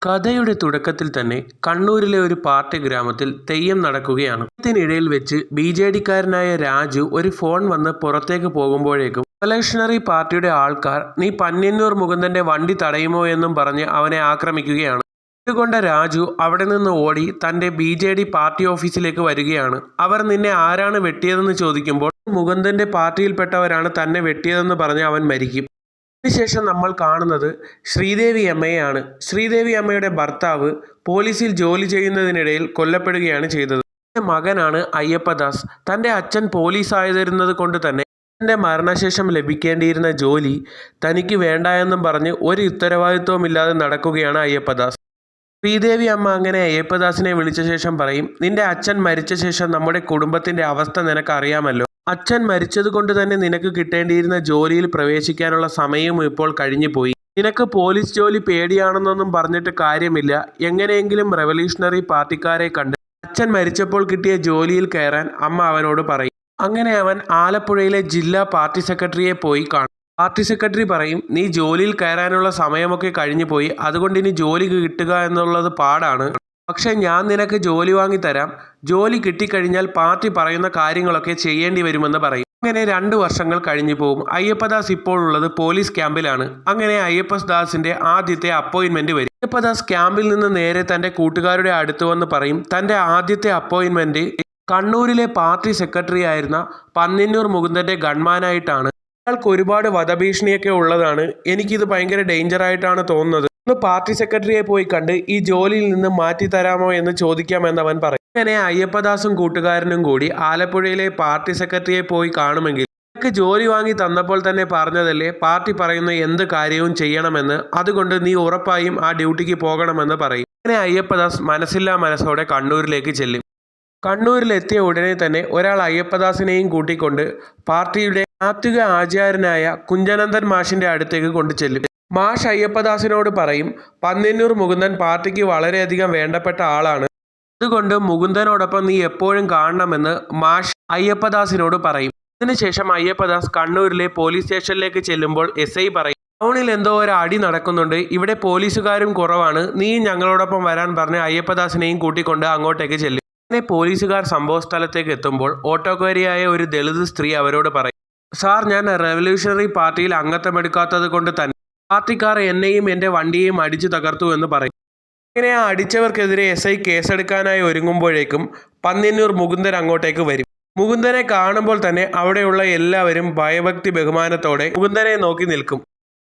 കഥയുടെ തുടക്കത്തിൽ തന്നെ കണ്ണൂരിലെ ഒരു പാർട്ടി ഗ്രാമത്തിൽ തെയ്യം നടക്കുകയാണ്. ഇതിനിടയിൽ വെച്ച് ബി.ജെ.ഡിക്കാരനായ രാജു ഒരു ഫോൺ വന്ന് പുറത്തേക്ക് പോകുമ്പോഴേക്കും റവല്യൂഷണറി പാർട്ടിയുടെ ആൾക്കാർ നീ പന്ന്യന്നൂർ മുകുന്ദന്റെ വണ്ടി തടയുമോ എന്നും പറഞ്ഞ് അവനെ ആക്രമിക്കുകയാണ്. ഇതുകൊണ്ട് രാജു അവിടെ നിന്ന് ഓടി തന്റെ ബി.ജെ.ഡി പാർട്ടി ഓഫീസിലേക്ക് വരികയാണ്. അവർ നിന്നെ ആരാണ് വെട്ടിയതെന്ന് ചോദിക്കുമ്പോൾ മുകുന്ദന്റെ പാർട്ടിയിൽപ്പെട്ടവരാണ് തന്നെ വെട്ടിയതെന്ന് പറഞ്ഞ് അവൻ മരിക്കും. അതിനുശേഷം നമ്മൾ കാണുന്നത് ശ്രീദേവി അമ്മയെയാണ്. ശ്രീദേവി അമ്മയുടെ ഭർത്താവ് പോലീസിൽ ജോലി ചെയ്യുന്നതിനിടയിൽ കൊല്ലപ്പെടുകയാണ് ചെയ്തത്. തന്റെ മകനാണ് അയ്യപ്പദാസ്. തന്റെ അച്ഛൻ പോലീസായിരുന്നത് കൊണ്ട് തന്നെ തന്റെ മരണശേഷം ലഭിക്കേണ്ടിയിരുന്ന ജോലി തനിക്ക് വേണ്ട എന്നും പറഞ്ഞ് ഒരു ഉത്തരവാദിത്വമില്ലാതെ നടക്കുകയാണ് അയ്യപ്പദാസ്. ശ്രീദേവി അമ്മ അങ്ങനെ അയ്യപ്പദാസിനെ വിളിച്ച ശേഷം പറയും, നിന്റെ അച്ഛൻ മരിച്ച ശേഷം നമ്മുടെ കുടുംബത്തിന്റെ അവസ്ഥ നിനക്ക് അറിയാമല്ലോ. അച്ഛൻ മരിച്ചതുകൊണ്ട് തന്നെ നിനക്ക് കിട്ടേണ്ടിയിരുന്ന ജോലിയിൽ പ്രവേശിക്കാനുള്ള സമയവും ഇപ്പോൾ കഴിഞ്ഞു പോയി. നിനക്ക് പോലീസ് ജോലി പേടിയാണെന്നൊന്നും പറഞ്ഞിട്ട് കാര്യമില്ല. എങ്ങനെയെങ്കിലും റവല്യൂഷണറി പാർട്ടിക്കാരെ കണ്ട് അച്ഛൻ മരിച്ചപ്പോൾ കിട്ടിയ ജോലിയിൽ കയറാൻ അമ്മ അവനോട് പറയും. അങ്ങനെ അവൻ ആലപ്പുഴയിലെ ജില്ലാ പാർട്ടി സെക്രട്ടറിയെ പോയി കാണും. പാർട്ടി സെക്രട്ടറി പറയും, നീ ജോലിയിൽ കയറാനുള്ള സമയമൊക്കെ കഴിഞ്ഞു പോയി, അതുകൊണ്ട് ഇനി ജോലി കിട്ടുക എന്നുള്ളത് പാടാണ്. പക്ഷെ ഞാൻ നിനക്ക് ജോലി വാങ്ങിത്തരാം. ജോലി കിട്ടിക്കഴിഞ്ഞാൽ പാർട്ടി പറയുന്ന കാര്യങ്ങളൊക്കെ ചെയ്യേണ്ടി വരുമെന്ന് പറയും. അങ്ങനെ 2 വർഷങ്ങൾ കഴിഞ്ഞു പോകും. അയ്യപ്പദാസ് ഇപ്പോഴുള്ളത് പോലീസ് ക്യാമ്പിലാണ്. അങ്ങനെ അയ്യപ്പദാസിന്റെ ആദ്യത്തെ അപ്പോയിന്റ്മെന്റ് വരും. അയ്യപ്പദാസ് ക്യാമ്പിൽ നിന്ന് നേരെ തന്റെ കൂട്ടുകാരുടെ അടുത്ത് വന്ന് പറയും, തന്റെ ആദ്യത്തെ അപ്പോയിന്റ്മെന്റ് കണ്ണൂരിലെ പാർട്ടി സെക്രട്ടറി ആയിരുന്ന പന്ന്യന്നൂർ മുകുന്ദന്റെ ഗൺമാനായിട്ടാണ്. അയാൾക്ക് ഒരുപാട് വധഭീഷണിയൊക്കെ ഉള്ളതാണ്. എനിക്കിത് ഭയങ്കര ഡേഞ്ചർ ആയിട്ടാണ് തോന്നുന്നത്. ഒന്ന് പാർട്ടി സെക്രട്ടറിയെ പോയി കണ്ട് ഈ ജോലിയിൽ നിന്ന് മാറ്റി തരാമോ എന്ന് ചോദിക്കാമെന്ന് അവൻ പറയും. അങ്ങനെ അയ്യപ്പദാസും കൂട്ടുകാരനും കൂടി ആലപ്പുഴയിലെ പാർട്ടി സെക്രട്ടറിയെ പോയി കാണുമെങ്കിൽ നിനക്ക് ജോലി വാങ്ങി തന്നപ്പോൾ തന്നെ പറഞ്ഞതല്ലേ പാർട്ടി പറയുന്ന എന്ത് കാര്യവും ചെയ്യണമെന്ന്, അതുകൊണ്ട് നീ ഉറപ്പായും ആ ഡ്യൂട്ടിക്ക് പോകണമെന്ന് പറയും. അങ്ങനെ അയ്യപ്പദാസ് മനസ്സില്ലാ മനസ്സോടെ കണ്ണൂരിലേക്ക് ചെല്ലും. കണ്ണൂരിലെത്തിയ ഉടനെ തന്നെ ഒരാൾ അയ്യപ്പദാസിനെയും കൂട്ടിക്കൊണ്ട് പാർട്ടിയുടെ ആത്വിക ആചാര്യനായ കുഞ്ചനന്ദൻ മാഷിന്റെ അടുത്തേക്ക് കൊണ്ടു ചെല്ലും. മാഷ് അയ്യപ്പദാസിനോട് പറയും, പന്ന്യന്നൂർ മുകുന്ദൻ പാർട്ടിക്ക് വളരെയധികം വേണ്ടപ്പെട്ട ആളാണ്. അതുകൊണ്ട് മുകുന്ദനോടൊപ്പം നീ എപ്പോഴും കാണണമെന്ന് മാഷ് അയ്യപ്പദാസിനോട് പറയും. അതിനുശേഷം അയ്യപ്പദാസ് കണ്ണൂരിലെ പോലീസ് സ്റ്റേഷനിലേക്ക് ചെല്ലുമ്പോൾ SI പറയും, ടൗണിൽ എന്തോ ഒരു അടി നടക്കുന്നുണ്ട്, ഇവിടെ പോലീസുകാരും കുറവാണ്, നീ ഞങ്ങളോടൊപ്പം വരാൻ പറഞ്ഞ് അയ്യപ്പദാസിനെയും കൂട്ടിക്കൊണ്ട് അങ്ങോട്ടേക്ക് ചെല്ലും. അങ്ങനെ പോലീസുകാർ സംഭവ സ്ഥലത്തേക്ക് എത്തുമ്പോൾ ഓട്ടോക്കാരിയായ ഒരു ദളിത് സ്ത്രീ അവരോട് പറയും, സാർ, ഞാൻ റവല്യൂഷണറി പാർട്ടിയിൽ അംഗത്വമെടുക്കാത്തത് കൊണ്ട് തന്നെ പാർട്ടിക്കാർ എന്നെയും എൻ്റെ വണ്ടിയെയും അടിച്ചു തകർത്തു എന്ന് പറയും. അങ്ങനെ ആ അടിച്ചവർക്കെതിരെ SI കേസെടുക്കാനായി ഒരുങ്ങുമ്പോഴേക്കും പന്ന്യന്നൂർ മുകുന്ദൻ അങ്ങോട്ടേക്ക് വരും. മുകുന്ദനെ കാണുമ്പോൾ തന്നെ അവിടെയുള്ള എല്ലാവരും ഭയഭക്തി ബഹുമാനത്തോടെ മുകുന്ദനെ നോക്കി നിൽക്കും.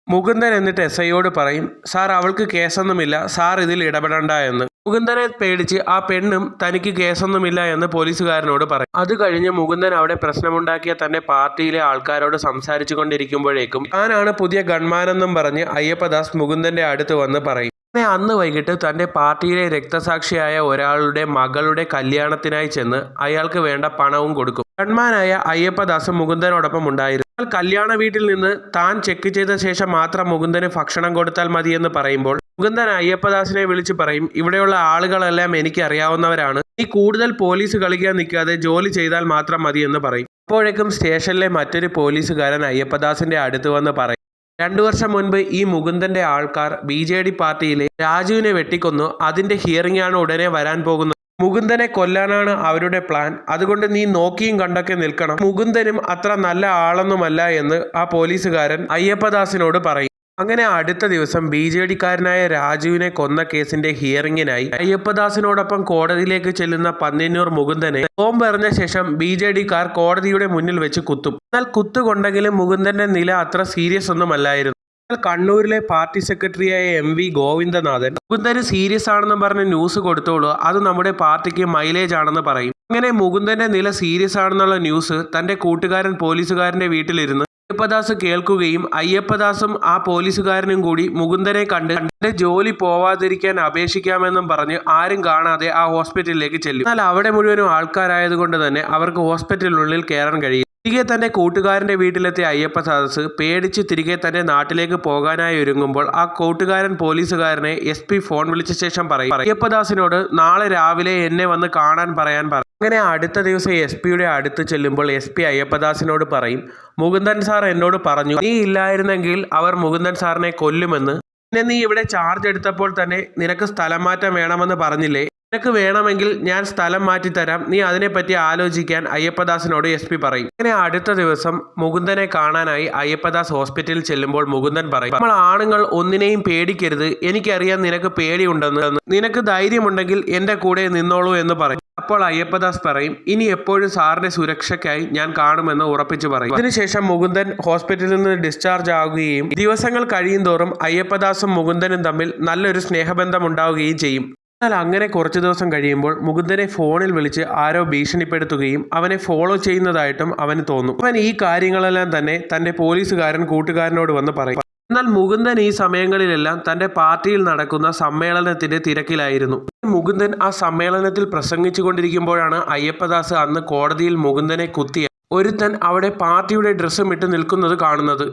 മുകുന്ദൻ എന്നിട്ട് SIയോട് പറയും, സാർ, അവൾക്ക് കേസൊന്നുമില്ല, സാർ ഇതിൽ ഇടപെടണ്ട എന്ന്. മുകുന്ദനെ പേടിച്ച് ആ പെണ്ണും തനിക്ക് കേസൊന്നുമില്ല എന്ന് പോലീസുകാരനോട് പറയും. അത് കഴിഞ്ഞ് മുകുന്ദൻ അവിടെ പ്രശ്നമുണ്ടാക്കിയ തന്റെ പാർട്ടിയിലെ ആൾക്കാരോട് സംസാരിച്ചു കൊണ്ടിരിക്കുമ്പോഴേക്കും താനാണ് പുതിയ ഗൺമാനെന്നും പറഞ്ഞ് അയ്യപ്പദാസ് മുകുന്ദന്റെ അടുത്ത് വന്ന് പറയും. അങ്ങനെ അന്ന് വൈകിട്ട് തന്റെ പാർട്ടിയിലെ രക്തസാക്ഷിയായ ഒരാളുടെ മകളുടെ കല്യാണത്തിനായി ചെന്ന് അയാൾക്ക് വേണ്ട പണവും കൊടുക്കും. ഗൺമാനായ അയ്യപ്പദാസ് മുകുന്ദനോടൊപ്പം ഉണ്ടായിരുന്നു. കല്യാണ വീട്ടിൽ നിന്ന് താൻ ചെക്ക് ചെയ്ത ശേഷം മാത്രം മുകുന്ദന് ഭക്ഷണം കൊടുത്താൽ മതിയെന്ന് പറയുമ്പോൾ മുകുന്ദൻ അയ്യപ്പദാസിനെ വിളിച്ച് പറയും, ഇവിടെയുള്ള ആളുകളെല്ലാം എനിക്ക് അറിയാവുന്നവരാണ്, നീ കൂടുതൽ പോലീസ് കളിക്കാൻ നിൽക്കാതെ ജോലി ചെയ്താൽ മാത്രം മതിയെന്ന് പറയും. അപ്പോഴേക്കും സ്റ്റേഷനിലെ മറ്റൊരു പോലീസുകാരൻ അയ്യപ്പദാസിന്റെ അടുത്ത് വന്ന് പറയും, 2 വർഷം മുൻപ് ഈ മുകുന്ദന്റെ ആൾക്കാർ ബി.ജെ.ഡി പാർട്ടിയിലെ രാജുവിനെ വെട്ടിക്കൊന്നു. അതിന്റെ ഹിയറിംഗ് ആണ് ഉടനെ വരാൻ പോകുന്നത്. മുകുന്ദനെ കൊല്ലാനാണ് അവരുടെ പ്ലാൻ. അതുകൊണ്ട് നീ നോക്കിയും കണ്ടൊക്കെ നിൽക്കണം. മുകുന്ദനും അത്ര നല്ല ആളൊന്നുമല്ല എന്ന് ആ പോലീസുകാരൻ അയ്യപ്പദാസിനോട് പറയും. അങ്ങനെ അടുത്ത ദിവസം ബി.ജെ.ഡിക്കാരനായ രാജുവിനെ കൊന്ന കേസിന്റെ ഹിയറിംഗിനായി അയ്യപ്പദാസിനോടൊപ്പം കോടതിയിലേക്ക് ചെല്ലുന്ന പന്ന്യന്നൂർ മുകുന്ദനെ ബോംബ് എറിഞ്ഞ ശേഷം ബി.ജെ.ഡിക്കാർ കോടതിയുടെ മുന്നിൽ വെച്ച് കുത്തും. എന്നാൽ കുത്തുകൊണ്ടെങ്കിലും മുകുന്ദന്റെ നില അത്ര സീരിയസ് ഒന്നുമല്ലായിരുന്നു. കണ്ണൂരിലെ പാർട്ടി സെക്രട്ടറിയായ MV ഗോവിന്ദനാഥൻ മുകുന്ദന് സീരിയസ് ആണെന്ന് പറഞ്ഞ് ന്യൂസ് കൊടുത്തോളൂ, അത് നമ്മുടെ പാർട്ടിക്ക് മൈലേജ് ആണെന്ന് പറയും. അങ്ങനെ മുകുന്ദന്റെ നില സീരിയസ് ആണെന്നുള്ള ന്യൂസ് തന്റെ കൂട്ടുകാരൻ പോലീസുകാരന്റെ വീട്ടിലിരുന്ന് അയ്യപ്പദാസ് കേൾക്കുകയും അയ്യപ്പദാസും ആ പോലീസുകാരനും കൂടി മുകുന്ദനെ കണ്ട് തന്റെ ജോലി പോവാതിരിക്കാൻ അപേക്ഷിക്കാമെന്നും പറഞ്ഞ് ആരും കാണാതെ ആ ഹോസ്പിറ്റലിലേക്ക് ചെല്ലും. എന്നാൽ അവിടെ മുഴുവനും ആൾക്കാരായതുകൊണ്ട് തന്നെ അവർക്ക് ഹോസ്പിറ്റലിനുള്ളിൽ കയറാൻ കഴിയും. തിരികെ തന്റെ കൂട്ടുകാരന്റെ വീട്ടിലെത്തിയ അയ്യപ്പദാസ് പേടിച്ച് തിരികെ തന്റെ നാട്ടിലേക്ക് പോകാനായി ഒരുങ്ങുമ്പോൾ ആ കൂട്ടുകാരൻ പോലീസുകാരനെ SP ഫോൺ വിളിച്ച ശേഷം പറയും, അയ്യപ്പദാസിനോട് നാളെ രാവിലെ എന്നെ വന്ന് കാണാൻ പറയാൻ പറയും. അങ്ങനെ അടുത്ത ദിവസം SP-യുടെ അടുത്ത് ചെല്ലുമ്പോൾ SP അയ്യപ്പദാസിനോട് പറയും, മുകുന്ദൻ സാർ എന്നോട് പറഞ്ഞു, നീ ഇല്ലായിരുന്നെങ്കിൽ അവർ മുകുന്ദൻ സാറിനെ കൊല്ലുമെന്ന്. പിന്നെ നീ ഇവിടെ ചാർജ് എടുത്തപ്പോൾ തന്നെ നിനക്ക് സ്ഥലം മാറ്റം വേണമെന്ന് പറഞ്ഞില്ലേ? നിനക്ക് വേണമെങ്കിൽ ഞാൻ സ്ഥലം മാറ്റിത്തരാം, നീ അതിനെപ്പറ്റി ആലോചിക്കാൻ അയ്യപ്പദാസിനോട് SP പറയും. അങ്ങനെ അടുത്ത ദിവസം മുകുന്ദനെ കാണാനായി അയ്യപ്പദാസ് ഹോസ്പിറ്റലിൽ ചെല്ലുമ്പോൾ മുകുന്ദൻ പറയും, നമ്മൾ ആണുങ്ങൾ ഒന്നിനെയും പേടിക്കരുത്, എനിക്കറിയാം നിനക്ക് പേടിയുണ്ടെന്ന്, നിനക്ക് ധൈര്യമുണ്ടെങ്കിൽ എൻ്റെ കൂടെ നിന്നോളൂ എന്ന് പറയും. അപ്പോൾ അയ്യപ്പദാസ് പറയും, ഇനി എപ്പോഴും സാറിന്റെ സുരക്ഷയ്ക്കായി ഞാൻ കാണുമെന്ന് ഉറപ്പിച്ചു പറയും. അതിനുശേഷം മുകുന്ദൻ ഹോസ്പിറ്റലിൽ നിന്ന് ഡിസ്ചാർജ് ആവുകയും ദിവസങ്ങൾ കഴിയുന്തോറും അയ്യപ്പദാസും മുകുന്ദനും തമ്മിൽ നല്ലൊരു സ്നേഹബന്ധം ഉണ്ടാവുകയും ചെയ്യും. എന്നാൽ അങ്ങനെ കുറച്ചു ദിവസം കഴിയുമ്പോൾ മുകുന്ദനെ ഫോണിൽ വിളിച്ച് ആരോ ഭീഷണിപ്പെടുത്തുകയും അവനെ ഫോളോ ചെയ്യുന്നതായിട്ടും അവന് തോന്നും. അവൻ ഈ കാര്യങ്ങളെല്ലാം തന്നെ തന്റെ പോലീസുകാരൻ കൂട്ടുകാരനോട് വന്ന് പറയും. എന്നാൽ മുകുന്ദൻ ഈ സമയങ്ങളിലെല്ലാം തന്റെ പാർട്ടിയിൽ നടക്കുന്ന സമ്മേളനത്തിന്റെ തിരക്കിലായിരുന്നു. മുകുന്ദൻ ആ സമ്മേളനത്തിൽ പ്രസംഗിച്ചു കൊണ്ടിരിക്കുമ്പോഴാണ് അയ്യപ്പദാസ് അന്ന് കോടതിയിൽ മുകുന്ദനെ കുത്തിയ ഒരുത്തൻ അവിടെ പാർട്ടിയുടെ ഡ്രസ്സും ഇട്ട് നിൽക്കുന്നത് കാണുന്നത്.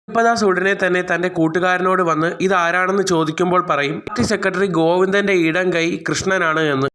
അയ്യപ്പദാസ് ഉടനെ തന്നെ തന്റെ കൂട്ടുകാരനോട് വന്ന് ഇതാരാണെന്ന് ചോദിക്കുമ്പോൾ പറയും, പാർട്ടി സെക്രട്ടറി ഗോവിന്ദന്റെ ഇടം കൈ കൃഷ്ണനാണ് എന്ന്.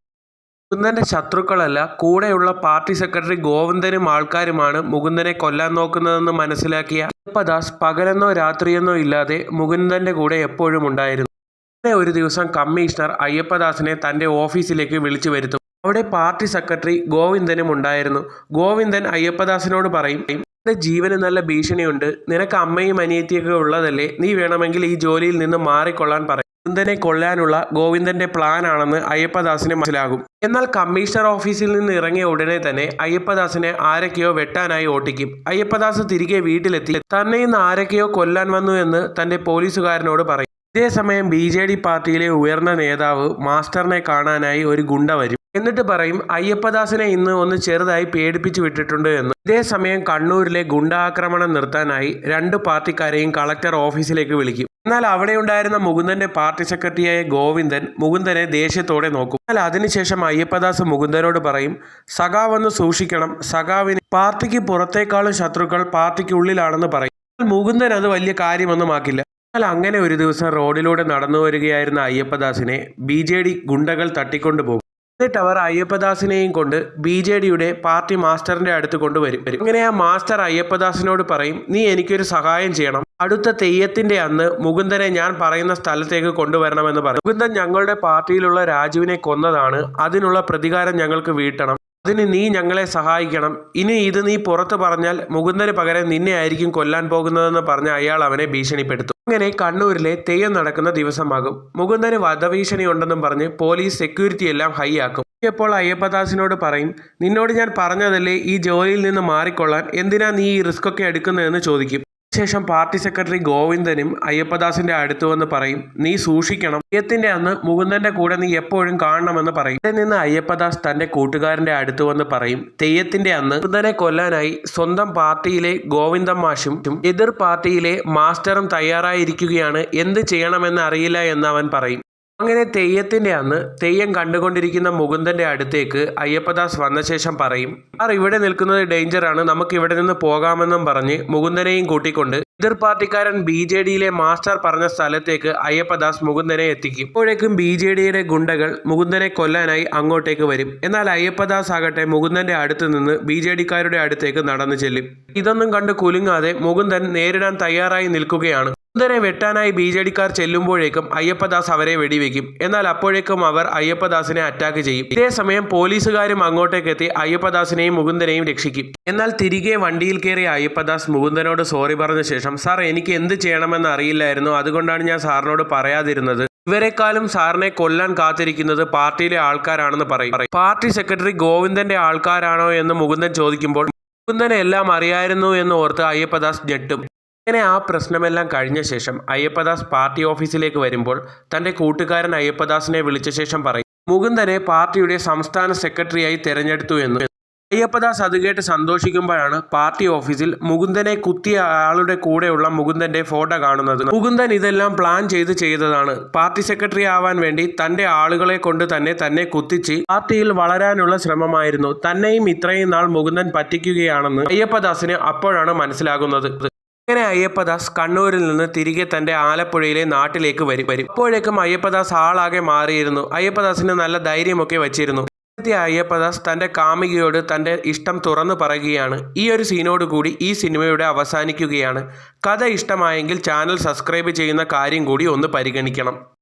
മുകുന്ദന്റെ ശത്രുക്കളല്ല, കൂടെയുള്ള പാർട്ടി സെക്രട്ടറി ഗോവിന്ദനും ആൾക്കാരുമാണ് മുകുന്ദനെ കൊല്ലാൻ നോക്കുന്നതെന്ന് മനസ്സിലാക്കിയ അയ്യപ്പദാസ് പകലെന്നോ രാത്രിയെന്നോ ഇല്ലാതെ മുകുന്ദന്റെ കൂടെ എപ്പോഴും ഉണ്ടായിരുന്നു. അങ്ങനെ ഒരു ദിവസം കമ്മീഷണർ അയ്യപ്പദാസിനെ തന്റെ ഓഫീസിലേക്ക് വിളിച്ചു വരുത്തും. അവിടെ പാർട്ടി സെക്രട്ടറി ഗോവിന്ദനും ഉണ്ടായിരുന്നു. ഗോവിന്ദൻ അയ്യപ്പദാസിനോട് പറയും, നിന്റെ ജീവന് നല്ല ഭീഷണിയുണ്ട്, നിനക്ക് അമ്മയും അനിയത്തിയൊക്കെ ഉള്ളതല്ലേ, നീ വേണമെങ്കിൽ ഈ ജോലിയിൽ നിന്ന് മാറിക്കൊള്ളാൻ പറയും. മുകുന്ദനെ കൊല്ലാനുള്ള ഗോവിന്ദന്റെ പ്ലാൻ ആണെന്ന് അയ്യപ്പദാസിന് മനസ്സിലാകും. എന്നാൽ കമ്മീഷണർ ഓഫീസിൽ നിന്ന് ഇറങ്ങിയ ഉടനെ തന്നെ അയ്യപ്പദാസിനെ ആരൊക്കെയോ വെട്ടാനായി ഓട്ടിക്കും. അയ്യപ്പദാസ് തിരികെ വീട്ടിലെത്തി തന്നെ ഇന്ന് ആരൊക്കെയോ കൊല്ലാൻ വന്നു എന്ന് തന്റെ പോലീസുകാരനോട് പറയും. ഇതേസമയം BJD പാർട്ടിയിലെ ഉയർന്ന നേതാവ് മാസ്റ്ററിനെ കാണാനായി ഒരു ഗുണ്ട വരും. എന്നിട്ട് പറയും, അയ്യപ്പദാസിനെ ഇന്ന് ഒന്ന് ചെറുതായി പേടിപ്പിച്ചു വിട്ടിട്ടുണ്ട് എന്ന്. ഇതേസമയം കണ്ണൂരിലെ ഗുണ്ടാക്രമണം നിർത്താനായി 2 പാർട്ടിക്കാരെയും കളക്ടർ ഓഫീസിലേക്ക് വിളിക്കും. എന്നാൽ അവിടെ ഉണ്ടായിരുന്ന മുകുന്ദന്റെ പാർട്ടി സെക്രട്ടറിയായ ഗോവിന്ദൻ മുകുന്ദനെ ദേഷ്യത്തോടെ നോക്കും. എന്നാൽ അതിനുശേഷം അയ്യപ്പദാസ് മുകുന്ദനോട് പറയും, സഖാവെന്ന് സൂക്ഷിക്കണം, സഖാവിന് പാർട്ടിക്ക് പുറത്തേക്കാളും ശത്രുക്കൾ പാർട്ടിക്ക് ഉള്ളിലാണെന്ന് പറയും. മുകുന്ദൻ അത് വലിയ കാര്യമൊന്നും ആക്കില്ല. എന്നാൽ അങ്ങനെ ഒരു ദിവസം റോഡിലൂടെ നടന്നു വരികയായിരുന്ന അയ്യപ്പദാസിനെ BJD ഗുണ്ടകൾ തട്ടിക്കൊണ്ടുപോകും. എന്നിട്ട് അവർ അയ്യപ്പദാസിനെയും കൊണ്ട് BJDയുടെ പാർട്ടി മാസ്റ്ററിന്റെ അടുത്ത് കൊണ്ടുവരും. അങ്ങനെ ആ മാസ്റ്റർ അയ്യപ്പദാസിനോട് പറയും, നീ എനിക്കൊരു സഹായം ചെയ്യണം, അടുത്ത തെയ്യത്തിന്റെ അന്ന് മുകുന്ദനെ ഞാൻ പറയുന്ന സ്ഥലത്തേക്ക് കൊണ്ടുവരണമെന്ന് പറയും. മുകുന്ദൻ ഞങ്ങളുടെ പാർട്ടിയിലുള്ള രാജുവിനെ കൊന്നതാണ്, അതിനുള്ള പ്രതികാരം ഞങ്ങൾക്ക് വീട്ടണം, അതിന് നീ ഞങ്ങളെ സഹായിക്കണം, ഇനി ഇത് നീ പുറത്ത് പറഞ്ഞാൽ മുകുന്ദന് പകരം നിന്നെ ആയിരിക്കും കൊല്ലാൻ പോകുന്നതെന്ന് പറഞ്ഞ് അയാൾ അവനെ ഭീഷണിപ്പെടുത്തും. അങ്ങനെ കണ്ണൂരിലെ തെയ്യം നടക്കുന്ന ദിവസമാകും. മുകുന്ദന് വധഭീഷണി ഉണ്ടെന്നും പറഞ്ഞ് പോലീസ് സെക്യൂരിറ്റി എല്ലാം ഹൈ ആക്കും. ഇപ്പോൾ അയ്യപ്പദാസിനോട് പറയും, നിന്നോട് ഞാൻ പറഞ്ഞതല്ലേ ഈ ജോലിയിൽ നിന്ന് മാറിക്കൊള്ളാൻ, എന്തിനാ നീ ഈ റിസ്ക് ഒക്കെ എടുക്കുന്നതെന്ന് ചോദിക്കും. ശേഷം പാർട്ടി സെക്രട്ടറി ഗോവിന്ദനും അയ്യപ്പദാസിന്റെ അടുത്ത് വന്ന് പറയും, നീ സൂക്ഷിക്കണം, തെയ്യത്തിന്റെ അന്ന് മുകുന്ദന്റെ കൂടെ നീ എപ്പോഴും കാണണമെന്ന് പറയും. ഇവിടെ നിന്ന് അയ്യപ്പദാസ് തന്റെ കൂട്ടുകാരന്റെ അടുത്ത് വന്ന് പറയും, തെയ്യത്തിന്റെ അന്ന് മുകുന്ദനെ കൊല്ലാനായി സ്വന്തം പാർട്ടിയിലെ ഗോവിന്ദൻ മാഷും എതിർ പാർട്ടിയിലെ മാസ്റ്ററും തയ്യാറായിരിക്കുകയാണ്, എന്ത് ചെയ്യണമെന്ന് അറിയില്ല എന്ന് അവൻ പറയും. അങ്ങനെ തെയ്യത്തിന്റെ അന്ന് തെയ്യം കണ്ടുകൊണ്ടിരിക്കുന്ന മുകുന്ദന്റെ അടുത്തേക്ക് അയ്യപ്പദാസ് വന്ന ശേഷം പറയും, ഇവിടെ നിൽക്കുന്നത് ഡേഞ്ചറാണ്, നമുക്ക് ഇവിടെ നിന്ന് പോകാമെന്നും പറഞ്ഞ് മുകുന്ദനെയും കൂട്ടിക്കൊണ്ട് എതിർ പാർട്ടിക്കാരൻ BJDയിലെ മാസ്റ്റർ പറഞ്ഞ സ്ഥലത്തേക്ക് അയ്യപ്പദാസ് മുകുന്ദനെ എത്തിക്കും. അപ്പോഴേക്കും BJDയുടെ ഗുണ്ടകൾ മുകുന്ദനെ കൊല്ലാനായി അങ്ങോട്ടേക്ക് വരും. എന്നാൽ അയ്യപ്പദാസ് ആകട്ടെ മുകുന്ദന്റെ അടുത്ത് നിന്ന് BJDക്കാരുടെ അടുത്തേക്ക് നടന്നു ചെല്ലും. ഇതൊന്നും കണ്ട് കുലുങ്ങാതെ മുകുന്ദൻ നേരിടാൻ തയ്യാറായി നിൽക്കുകയാണ്. മുകുന്ദനെ വെട്ടാനായി BJDക്കാർ ചെല്ലുമ്പോഴേക്കും അയ്യപ്പദാസ് അവരെ വെടിവെക്കും. എന്നാൽ അപ്പോഴേക്കും അവർ അയ്യപ്പദാസിനെ അറ്റാക്ക് ചെയ്യും. ഇതേസമയം പോലീസുകാരും അങ്ങോട്ടേക്ക് എത്തി അയ്യപ്പദാസിനെയും മുകുന്ദനെയും രക്ഷിക്കും. എന്നാൽ തിരികെ വണ്ടിയിൽ കയറിയ അയ്യപ്പദാസ് മുകുന്ദനോട് സോറി പറഞ്ഞ ശേഷം, സാർ എനിക്ക് എന്ത് ചെയ്യണമെന്ന് അറിയില്ലായിരുന്നു, അതുകൊണ്ടാണ് ഞാൻ സാറിനോട് പറയാതിരുന്നത്, ഇവരെക്കാളും സാറിനെ കൊല്ലാൻ കാത്തിരിക്കുന്നത് പാർട്ടിയിലെ ആൾക്കാരാണെന്ന് പറയും. പാർട്ടി സെക്രട്ടറി ഗോവിന്ദന്റെ ആൾക്കാരാണോ എന്ന് മുകുന്ദൻ ചോദിക്കുമ്പോൾ മുകുന്ദനെ എല്ലാം അറിയായിരുന്നു എന്ന് ഓർത്ത് അയ്യപ്പദാസ് ഞെട്ടും. അങ്ങനെ ആ പ്രശ്നമെല്ലാം കഴിഞ്ഞ ശേഷം അയ്യപ്പദാസ് പാർട്ടി ഓഫീസിലേക്ക് വരുമ്പോൾ തന്റെ കൂട്ടുകാരൻ അയ്യപ്പദാസിനെ വിളിച്ച ശേഷം പറയും, മുകുന്ദനെ പാർട്ടിയുടെ സംസ്ഥാന സെക്രട്ടറിയായി തെരഞ്ഞെടുത്തു എന്ന്. അയ്യപ്പദാസ് അത് കേട്ട് സന്തോഷിക്കുമ്പോഴാണ് പാർട്ടി ഓഫീസിൽ മുകുന്ദനെ കുത്തിയ ആളുടെ കൂടെയുള്ള മുകുന്ദന്റെ ഫോട്ടോ കാണുന്നത്. മുകുന്ദൻ ഇതെല്ലാം പ്ലാൻ ചെയ്തതാണ്. പാർട്ടി സെക്രട്ടറി ആവാൻ വേണ്ടി തന്റെ ആളുകളെ കൊണ്ട് തന്നെ കുത്തിച്ച് പാർട്ടിയിൽ വളരാനുള്ള ശ്രമമായിരുന്നു. തന്നെയും ഇത്രയും നാൾ മുകുന്ദൻ പറ്റിക്കുകയാണെന്ന് അയ്യപ്പദാസിന് അപ്പോഴാണ് മനസ്സിലാകുന്നത്. അങ്ങനെ അയ്യപ്പദാസ് കണ്ണൂരിൽ നിന്ന് തിരികെ തന്റെ ആലപ്പുഴയിലെ നാട്ടിലേക്ക് വരും. അപ്പോഴേക്കും അയ്യപ്പദാസ് ആളാകെ മാറിയിരുന്നു. അയ്യപ്പദാസിന് നല്ല ധൈര്യമൊക്കെ വച്ചിരുന്നു. അയ്യപ്പദാസ് തൻ്റെ കാമുകിയോട് തൻ്റെ ഇഷ്ടം തുറന്നു പറയുകയാണ്. ഈ ഒരു സീനോടുകൂടി ഈ സിനിമയുടെ അവസാനിക്കുകയാണ്. കഥ ഇഷ്ടമായെങ്കിൽ ചാനൽ സബ്സ്ക്രൈബ് ചെയ്യുന്ന കാര്യം കൂടി ഒന്ന് പരിഗണിക്കണം.